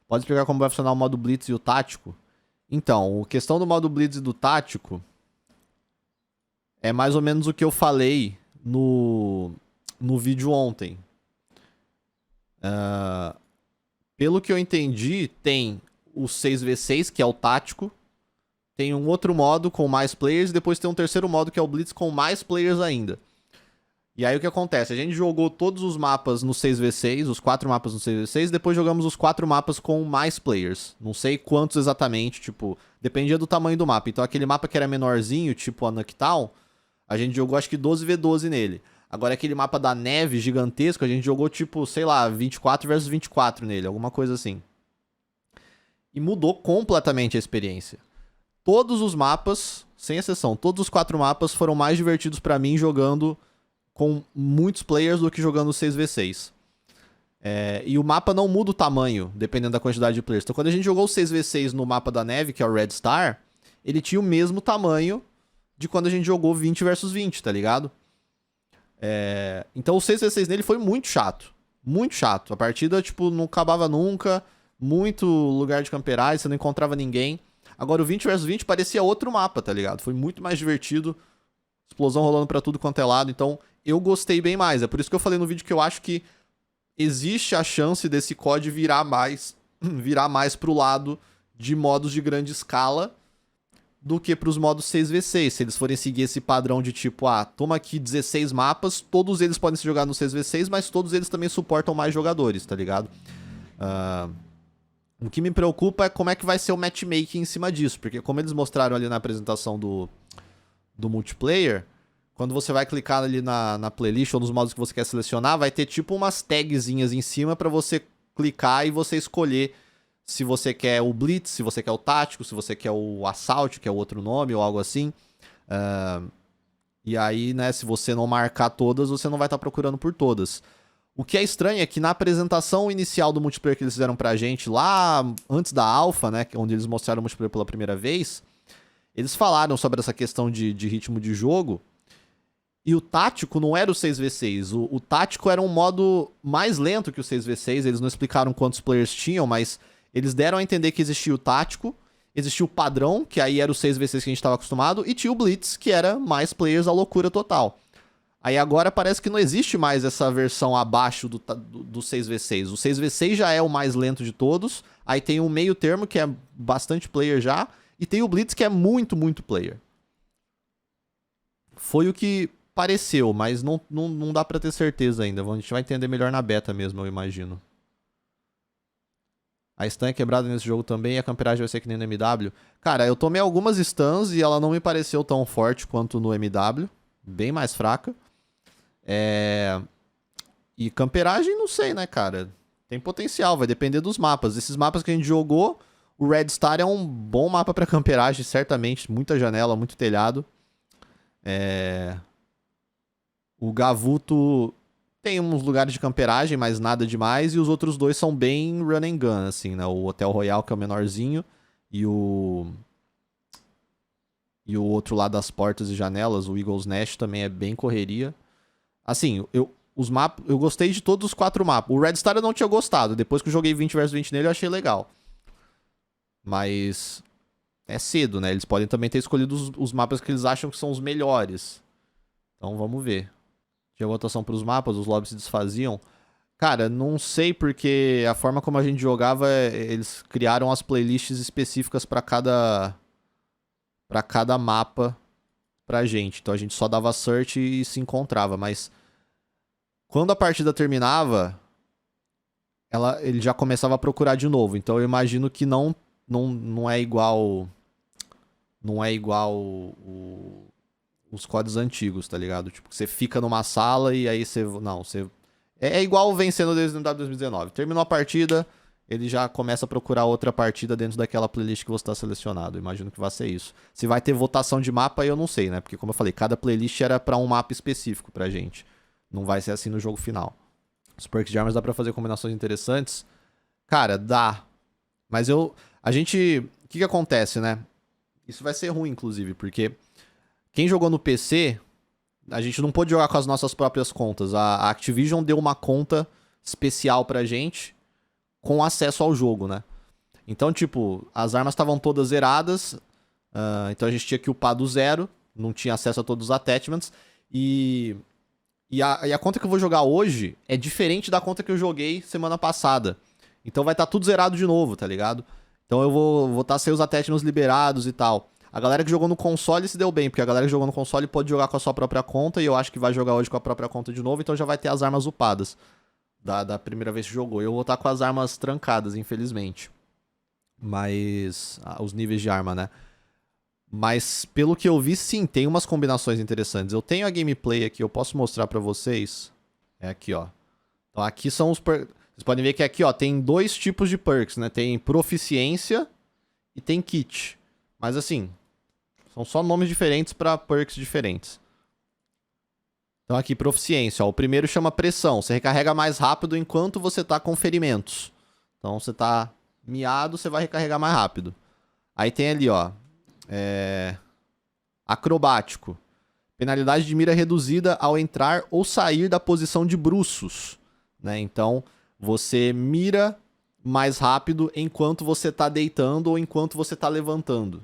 Pode explicar como vai funcionar o modo Blitz e o tático? Então, a questão do modo Blitz e do tático é mais ou menos o que eu falei no vídeo ontem. Pelo que eu entendi, tem o 6v6, que é o tático. Tem um outro modo com mais players. E depois tem um terceiro modo, que é o Blitz, com mais players ainda. E aí o que acontece? A gente jogou todos os mapas no 6v6, os 4 mapas no 6v6. Depois jogamos os 4 mapas com mais players. Não sei quantos exatamente, tipo... Dependia do tamanho do mapa. Então aquele mapa que era menorzinho, tipo a Nuketown, a gente jogou acho que 12v12 nele. Agora aquele mapa da neve gigantesco, a gente jogou tipo, sei lá, 24 versus 24 nele. Alguma coisa assim. E mudou completamente a experiência. Todos os mapas, sem exceção, todos os 4 mapas foram mais divertidos pra mim jogando com muitos players do que jogando 6v6. E o mapa não muda o tamanho, dependendo da quantidade de players. Então quando a gente jogou o 6v6 no mapa da neve, que é o Red Star, ele tinha o mesmo tamanho de quando a gente jogou 20 versus 20, tá ligado? Então o 6v6 nele foi muito chato. Muito chato. A partida, tipo, não acabava nunca... Muito lugar de camperagem, você não encontrava ninguém. Agora o 20 vs 20 parecia outro mapa, tá ligado? Foi muito mais divertido. Explosão rolando pra tudo quanto é lado. Então eu gostei bem mais. É por isso que eu falei no vídeo que eu acho que existe a chance desse COD virar mais pro lado de modos de grande escala do que pros modos 6v6. Se eles forem seguir esse padrão de tipo, toma aqui 16 mapas, todos eles podem ser jogados no 6v6, mas todos eles também suportam mais jogadores, tá ligado? O que me preocupa é como é que vai ser o matchmaking em cima disso. Porque como eles mostraram ali na apresentação do multiplayer, quando você vai clicar ali na playlist ou nos modos que você quer selecionar, vai ter tipo umas tagzinhas em cima pra você clicar e você escolher se você quer o Blitz, se você quer o tático, se você quer o Assault, que é o outro nome, ou algo assim. E aí, né, se você não marcar todas, você não vai estar procurando por todas. O que é estranho é que na apresentação inicial do multiplayer que eles fizeram pra gente, lá antes da Alpha, né, onde eles mostraram o multiplayer pela primeira vez, eles falaram sobre essa questão de ritmo de jogo. E o tático não era o 6v6. O tático era um modo mais lento que o 6v6. Eles não explicaram quantos players tinham, mas eles deram a entender que existia o tático, existia o padrão, que aí era o 6v6 que a gente estava acostumado, e tinha o Blitz, que era mais players à loucura total. Aí agora parece que não existe mais essa versão abaixo do 6v6. O 6v6 já é o mais lento de todos, aí tem um meio termo, que é bastante player já, e tem o Blitz, que é muito, muito player. Foi o que pareceu, mas não dá pra ter certeza ainda. A gente vai entender melhor na beta mesmo, eu imagino. A stun é quebrada nesse jogo também e a camperagem vai ser que nem no MW. Cara, eu tomei algumas stuns e ela não me pareceu tão forte quanto no MW. Bem mais fraca. E camperagem, não sei, né, cara? Tem potencial, vai depender dos mapas. Esses mapas que a gente jogou, o Red Star é um bom mapa pra camperagem, certamente. Muita janela, muito telhado. O Gavuto tem uns lugares de camperagem, mas nada demais. E os outros dois são bem run and gun, assim, né? O Hotel Royal, que é o menorzinho, e o outro lá das portas e janelas, o Eagle's Nest, também é bem correria. Assim, eu gostei de todos os 4 mapas. O Red Star eu não tinha gostado. Depois que eu joguei 20 vs 20 nele, eu achei legal. Mas é cedo, né? Eles podem também ter escolhido os mapas que eles acham que são os melhores. Então vamos ver. Tinha votação para os mapas, os lobbies se desfaziam. Cara, não sei, porque a forma como a gente jogava, eles criaram as playlists específicas para cada mapa pra gente. Então a gente só dava search e se encontrava, mas quando a partida terminava, ele já começava a procurar de novo. Então eu imagino que não é igual os CODs antigos, tá ligado? Tipo, você fica numa sala e aí você... Não, você... É igual vencendo desde o MW 2019. Terminou a partida, ele já começa a procurar outra partida dentro daquela playlist que você tá selecionado. Imagino que vai ser isso. Se vai ter votação de mapa, eu não sei, né? Porque, como eu falei, cada playlist era pra um mapa específico pra gente. Não vai ser assim no jogo final. Os perks de armas dá pra fazer combinações interessantes? Cara, dá. Mas a gente... O que acontece, né? Isso vai ser ruim, inclusive, porque... Quem jogou no PC, a gente não pôde jogar com as nossas próprias contas. A Activision deu uma conta especial pra gente com acesso ao jogo, né? Então, tipo, as armas estavam todas zeradas, então a gente tinha que upar do zero, não tinha acesso a todos os attachments, e a conta que eu vou jogar hoje é diferente da conta que eu joguei semana passada. Então vai estar tudo zerado de novo, tá ligado? Então eu vou estar sem os attachments liberados e tal. A galera que jogou no console se deu bem, porque a galera que jogou no console pode jogar com a sua própria conta, e eu acho que vai jogar hoje com a própria conta de novo, então já vai ter as armas upadas da primeira vez que jogou. Eu vou estar com as armas trancadas, infelizmente. Mas... os níveis de arma, né? Mas, pelo que eu vi, sim, tem umas combinações interessantes. Eu tenho a gameplay aqui, eu posso mostrar pra vocês. É aqui, ó. Então aqui são os perks. Vocês podem ver que aqui, ó, tem 2 tipos de perks, né? Tem proficiência e tem kit. Mas assim... São só nomes diferentes para perks diferentes. Então aqui, proficiência. Ó, o primeiro chama pressão. Você recarrega mais rápido enquanto você tá com ferimentos. Então você tá miado, você vai recarregar mais rápido. Aí tem ali, ó. Acrobático. Penalidade de mira reduzida ao entrar ou sair da posição de bruços. Né? Então você mira mais rápido enquanto você tá deitando ou enquanto você tá levantando.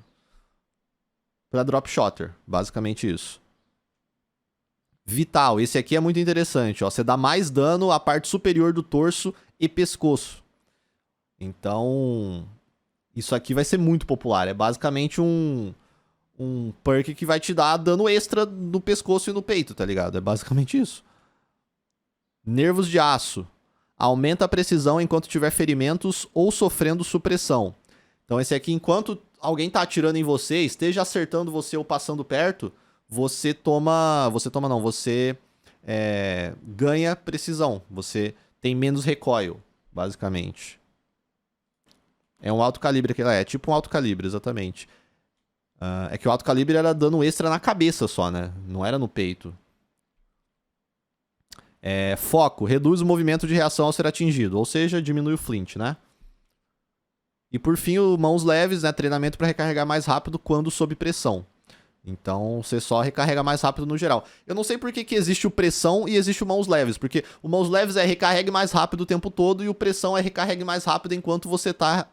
Pra drop shotter, basicamente isso. Vital, esse aqui é muito interessante, ó. Você dá mais dano à parte superior do torso e pescoço. Então, isso aqui vai ser muito popular. É basicamente um perk que vai te dar dano extra no pescoço e no peito, tá ligado? É basicamente isso. Nervos de aço. Aumenta a precisão enquanto tiver ferimentos ou sofrendo supressão. Então esse aqui, enquanto alguém tá atirando em você, esteja acertando você ou passando perto, você ganha precisão. Você tem menos recoil, basicamente. É um alto calibre, é tipo um alto calibre, exatamente. É que o alto calibre era dano extra na cabeça só, né? Não era no peito. Foco, reduz o movimento de reação ao ser atingido, ou seja, diminui o flint, né? E por fim, o mãos leves, né? Treinamento para recarregar mais rápido quando sob pressão. Então, você só recarrega mais rápido no geral. Eu não sei por que existe o pressão e existe o mãos leves. Porque o mãos leves é recarregue mais rápido o tempo todo e o pressão é recarregue mais rápido enquanto você tá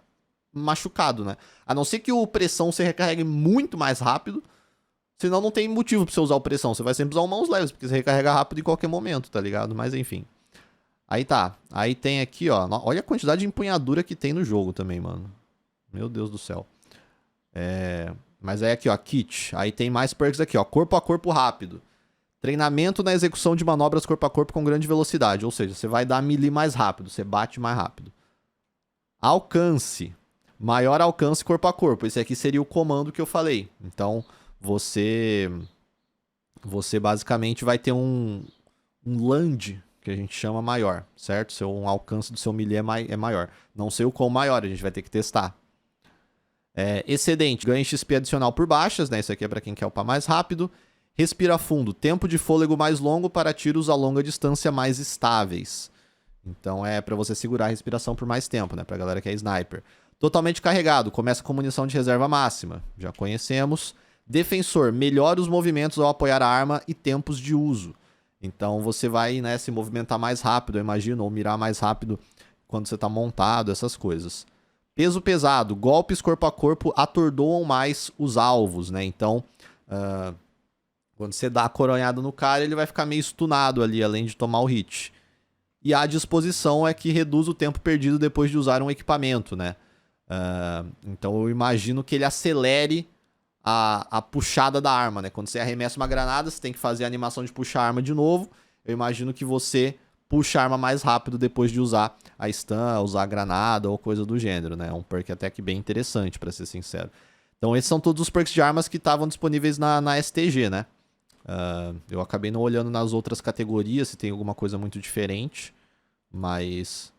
machucado, né? A não ser que o pressão você recarregue muito mais rápido. Senão não tem motivo pra você usar o pressão. Você vai sempre usar o mãos leves, porque você recarrega rápido em qualquer momento, tá ligado? Mas enfim. Aí tá. Aí tem aqui, ó. Olha a quantidade de empunhadura que tem no jogo também, mano. Meu Deus do céu. Mas aí aqui, ó, kit. Aí tem mais perks aqui, ó. Corpo a corpo rápido. Treinamento na execução de manobras corpo a corpo com grande velocidade. Ou seja, você vai dar melee mais rápido. Você bate mais rápido. Alcance. Maior alcance corpo a corpo. Esse aqui seria o comando que eu falei. Então, você basicamente vai ter um land, que a gente chama maior, certo? Um alcance do seu melee é maior. Não sei o quão maior, a gente vai ter que testar. Excedente, ganha XP adicional por baixas, né? Isso aqui é pra quem quer upar mais rápido. Respira fundo, tempo de fôlego mais longo para tiros a longa distância mais estáveis. Então é pra você segurar a respiração por mais tempo, né? Pra galera que é sniper. Totalmente carregado, começa com munição de reserva máxima. Já conhecemos. Defensor, melhora os movimentos ao apoiar a arma e tempos de uso. Então você vai, né, se movimentar mais rápido, eu imagino, ou mirar mais rápido quando você tá montado, essas coisas. Peso pesado, golpes corpo a corpo atordoam mais os alvos, né? Então, quando você dá a coronhada no cara, ele vai ficar meio stunado ali, além de tomar o hit. E a disposição é que reduz o tempo perdido depois de usar um equipamento, né? Então eu imagino que ele acelere a puxada da arma, né? Quando você arremessa uma granada, você tem que fazer a animação de puxar a arma de novo. Eu imagino que você puxa a arma mais rápido depois de usar a stun, usar a granada ou coisa do gênero, né? É um perk até que bem interessante, pra ser sincero. Então esses são todos os perks de armas que estavam disponíveis na STG, né? Eu acabei não olhando nas outras categorias se tem alguma coisa muito diferente, mas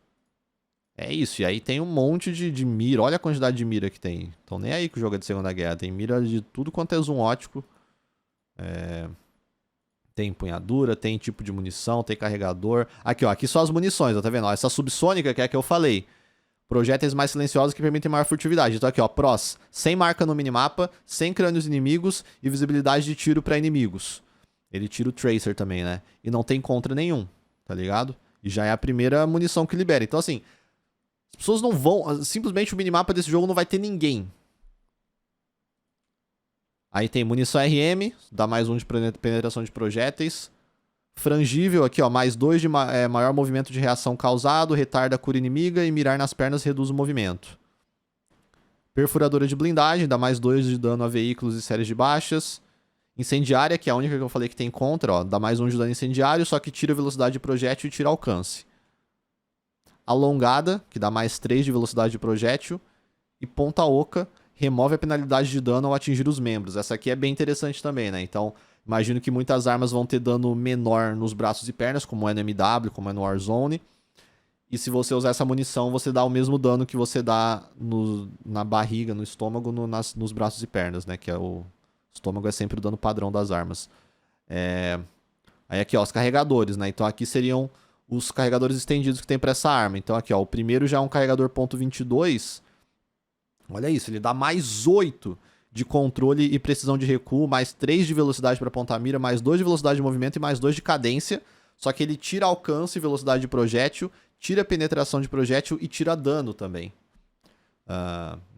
é isso. E aí tem um monte de mira. Olha a quantidade de mira que tem. Então nem aí que o jogo é de Segunda Guerra. Tem mira de tudo quanto é zoom ótico. Tem empunhadura, tem tipo de munição, tem carregador. Aqui, ó. Aqui só as munições, ó, tá vendo? Ó, essa subsônica que é a que eu falei. Projéteis mais silenciosos que permitem maior furtividade. Então aqui, ó. Pros. Sem marca no minimapa, sem crânios inimigos e visibilidade de tiro pra inimigos. Ele tira o Tracer também, né? E não tem contra nenhum, tá ligado? E já é a primeira munição que libera. Então assim, as pessoas não vão... Simplesmente o minimapa desse jogo não vai ter ninguém. Aí tem munição RM, dá mais 1 de penetração de projéteis. Frangível aqui, ó, mais 2 de maior movimento de reação causado, retarda a cura inimiga e mirar nas pernas reduz o movimento. Perfuradora de blindagem, dá mais 2 de dano a veículos e séries de baixas. Incendiária, que é a única que eu falei que tem contra, ó, dá mais 1 de dano incendiário, só que tira velocidade de projétil e tira alcance. Alongada, que dá mais 3 de velocidade de projétil. E ponta oca, remove a penalidade de dano ao atingir os membros. Essa aqui é bem interessante também, né? Então, imagino que muitas armas vão ter dano menor nos braços e pernas, como é no MW, como é no Warzone. E se você usar essa munição, você dá o mesmo dano que você dá na barriga, no estômago, nos braços e pernas, né? Que é o estômago é sempre o dano padrão das armas. Aí aqui, ó, os carregadores, né? Então aqui seriam os carregadores estendidos que tem pra essa arma. Então aqui, ó, o primeiro já é um carregador .22. Olha isso, ele dá mais 8 de controle e precisão de recuo, mais 3 de velocidade para apontar a mira, mais 2 de velocidade de movimento e mais 2 de cadência. Só que ele tira alcance e velocidade de projétil, tira penetração de projétil e tira dano também.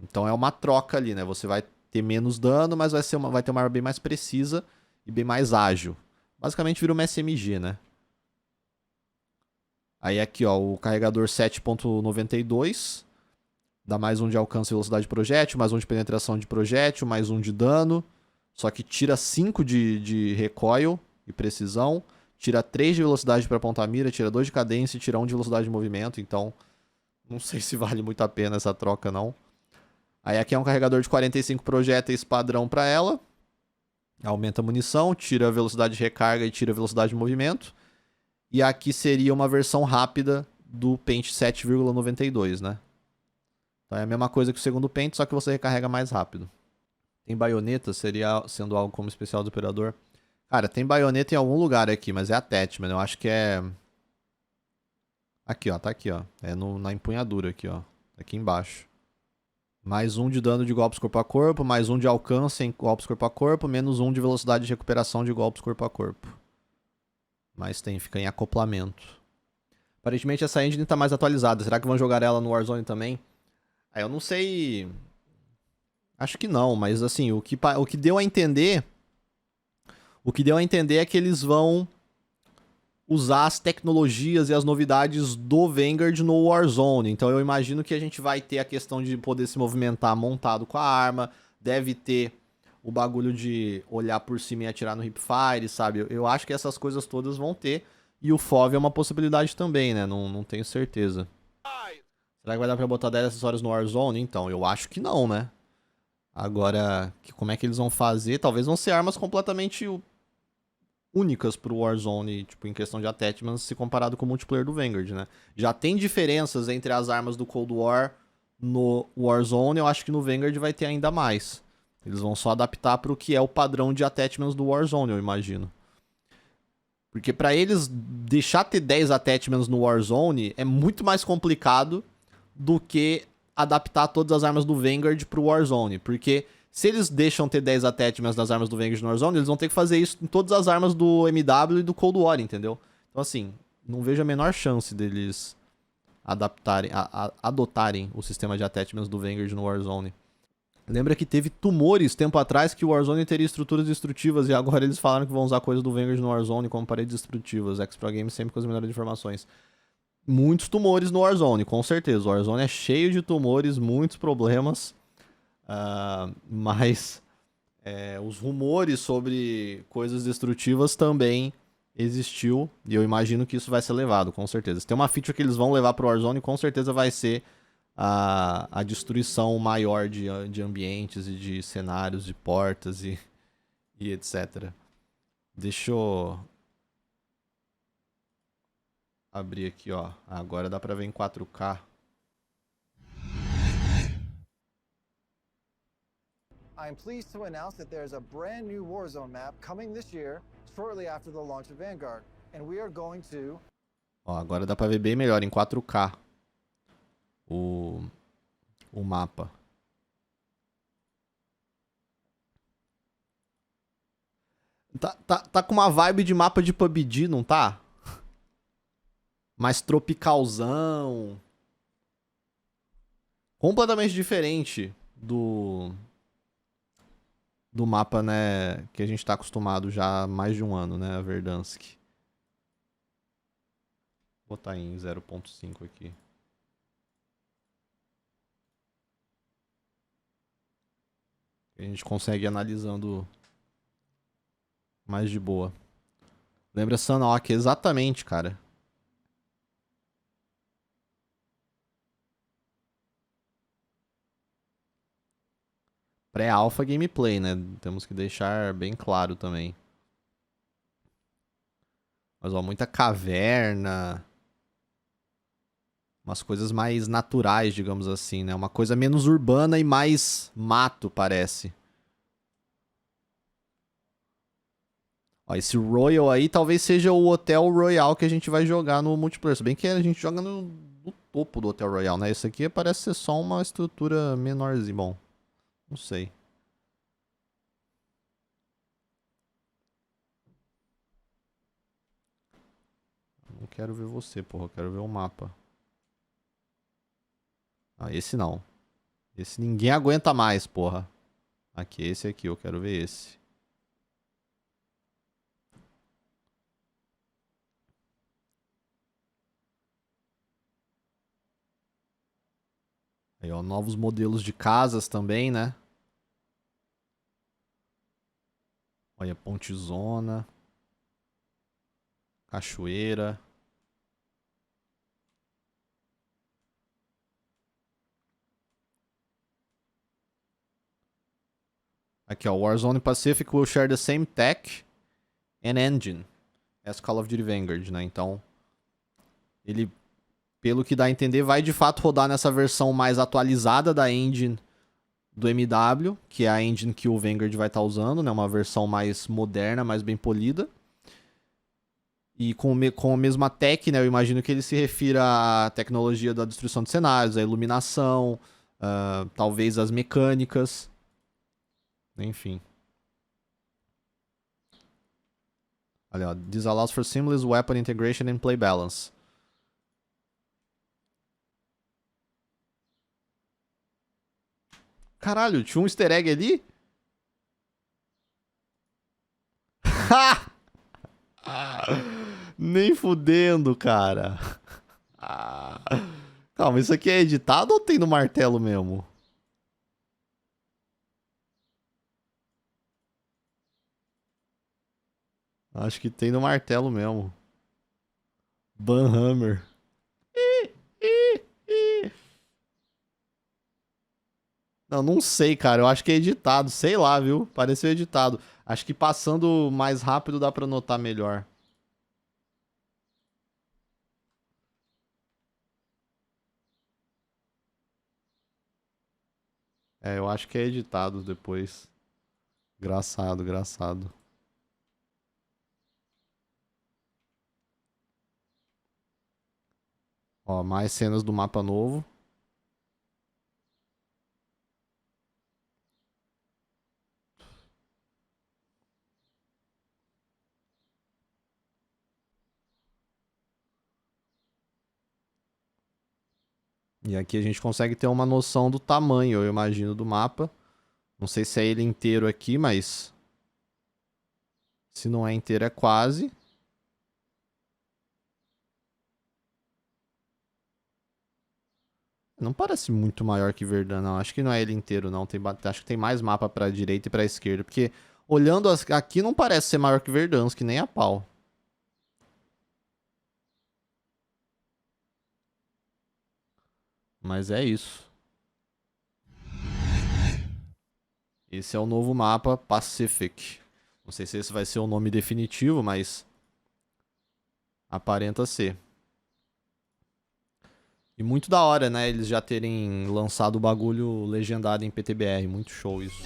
Então é uma troca ali, né? Você vai ter menos dano, mas vai ter uma arma bem mais precisa e bem mais ágil. Basicamente vira uma SMG, né? Aí aqui, ó, o carregador 7.92. Dá mais 1 de alcance e velocidade de projétil, mais 1 de penetração de projétil, mais 1 de dano. Só que tira 5 de recoil e precisão. Tira 3 de velocidade para apontar a mira, tira 2 de cadência e tira 1 de velocidade de movimento. Então, não sei se vale muito a pena essa troca, não. Aí aqui é um carregador de 45 projéteis padrão para ela. Aumenta a munição, tira a velocidade de recarga e tira a velocidade de movimento. E aqui seria uma versão rápida do Paint 7,92, né? Então é a mesma coisa que o segundo pente, só que você recarrega mais rápido. Tem baioneta, seria sendo algo como especial do operador. Cara, tem baioneta em algum lugar aqui, mas é attachment. Eu acho que é... Aqui, ó. Tá aqui, ó. É na empunhadura aqui, ó. Aqui embaixo. Mais 1 de dano de golpes corpo a corpo, mais 1 de alcance em golpes corpo a corpo, menos 1 de velocidade de recuperação de golpes corpo a corpo. Mas fica em acoplamento. Aparentemente essa engine tá mais atualizada. Será que vão jogar ela no Warzone também? Aí eu não sei... Acho que não, mas assim, o que deu a entender... O que deu a entender é que eles vão usar as tecnologias e as novidades do Vanguard no Warzone. Então eu imagino que a gente vai ter a questão de poder se movimentar montado com a arma. Deve ter o bagulho de olhar por cima e atirar no hipfire, sabe? Eu acho que essas coisas todas vão ter. E o FOV é uma possibilidade também, né? Não tenho certeza. Será que vai dar pra botar 10 acessórios no Warzone? Então, eu acho que não, né? Agora, como é que eles vão fazer? Talvez vão ser armas completamente únicas pro Warzone, tipo, em questão de attachments, se comparado com o multiplayer do Vanguard, né? Já tem diferenças entre as armas do Cold War no Warzone, eu acho que no Vanguard vai ter ainda mais. Eles vão só adaptar pro que é o padrão de attachments do Warzone, eu imagino. Porque pra eles deixar ter 10 attachments no Warzone é muito mais complicado do que adaptar todas as armas do Vanguard pro Warzone. Porque se eles deixam ter 10 attachments das armas do Vanguard no Warzone, eles vão ter que fazer isso em todas as armas do MW e do Cold War, entendeu? Então assim, não vejo a menor chance deles adaptarem, adotarem o sistema de attachments do Vanguard no Warzone. Lembra que teve tumores tempo atrás que o Warzone teria estruturas destrutivas e agora eles falaram que vão usar coisas do Vanguard no Warzone como paredes destrutivas. X-Pro Games sempre com as melhores informações. Muitos tumores no Warzone, com certeza. O Warzone é cheio de tumores, muitos problemas. Mas os rumores sobre coisas destrutivas também existiu. E eu imagino que isso vai ser levado, com certeza. Se tem uma feature que eles vão levar pro Warzone, com certeza vai ser a destruição maior de ambientes e de cenários, de portas e etc. Deixa eu abrir aqui, ó. Agora dá pra ver em 4K. I'm pleased to announce that there's a brand new Warzone map coming this year, shortly after the launch of Vanguard, and we are going to... Ó, agora dá pra ver bem melhor em 4K o mapa. Tá com uma vibe de mapa de PUBG, não tá? Mais tropicalzão. Completamente diferente do mapa, né, que a gente tá acostumado já há mais de um ano, né, a Verdansk. Vou botar em 0.5 aqui. A gente consegue ir analisando mais de boa. Lembra Sanok, exatamente, cara. Pré-alpha gameplay, né? Temos que deixar bem claro também. Mas ó, muita caverna. Umas coisas mais naturais, digamos assim, né? Uma coisa menos urbana e mais mato, parece. Ó, esse Royal aí talvez seja o Hotel Royal que a gente vai jogar no multiplayer. Se bem que a gente joga no topo do Hotel Royal, né? Esse aqui parece ser só uma estrutura menorzinha. Bom, não sei. Não quero ver você, porra. Eu quero ver o mapa. Ah, esse não. Esse ninguém aguenta mais, porra. Aqui, esse aqui. Eu quero ver esse. Aí, ó, novos modelos de casas também, né? Olha, pontezona. Cachoeira. Aqui, ó, Warzone Pacific will share the same tech and engine as Call of Duty Vanguard, né? Então, ele pelo que dá a entender, vai de fato rodar nessa versão mais atualizada da engine do MW, que é a engine que o Vanguard vai estar usando, né? Uma versão mais moderna, mais bem polida. E com a mesma tech, né? Eu imagino que ele se refira à tecnologia da destruição de cenários, à iluminação, talvez as mecânicas. Enfim. Olha, ó. This allows for seamless weapon integration and play balance. Caralho, tinha um easter egg ali? Nem fudendo, cara. Calma, isso aqui é editado ou tem no martelo mesmo? Acho que tem no martelo mesmo. Banhammer. Não sei, cara. Eu acho que é editado. Sei lá, viu? Pareceu editado. Acho que passando mais rápido dá pra notar melhor. É, eu acho que é editado depois. Engraçado, engraçado. Ó, mais cenas do mapa novo. E aqui a gente consegue ter uma noção do tamanho, eu imagino, do mapa. Não sei se é ele inteiro aqui, mas... se não é inteiro, é quase. Não parece muito maior que Verdun, não. Acho que não é ele inteiro, não. Acho que tem mais mapa pra direita e pra esquerda. Porque olhando aqui não parece ser maior que Verdansk, que nem a pau. Mas é isso. Esse é o novo mapa Pacific. Não sei se esse vai ser o nome definitivo, mas... aparenta ser. E muito da hora, né? Eles já terem lançado o bagulho legendado em PTBR. Muito show isso.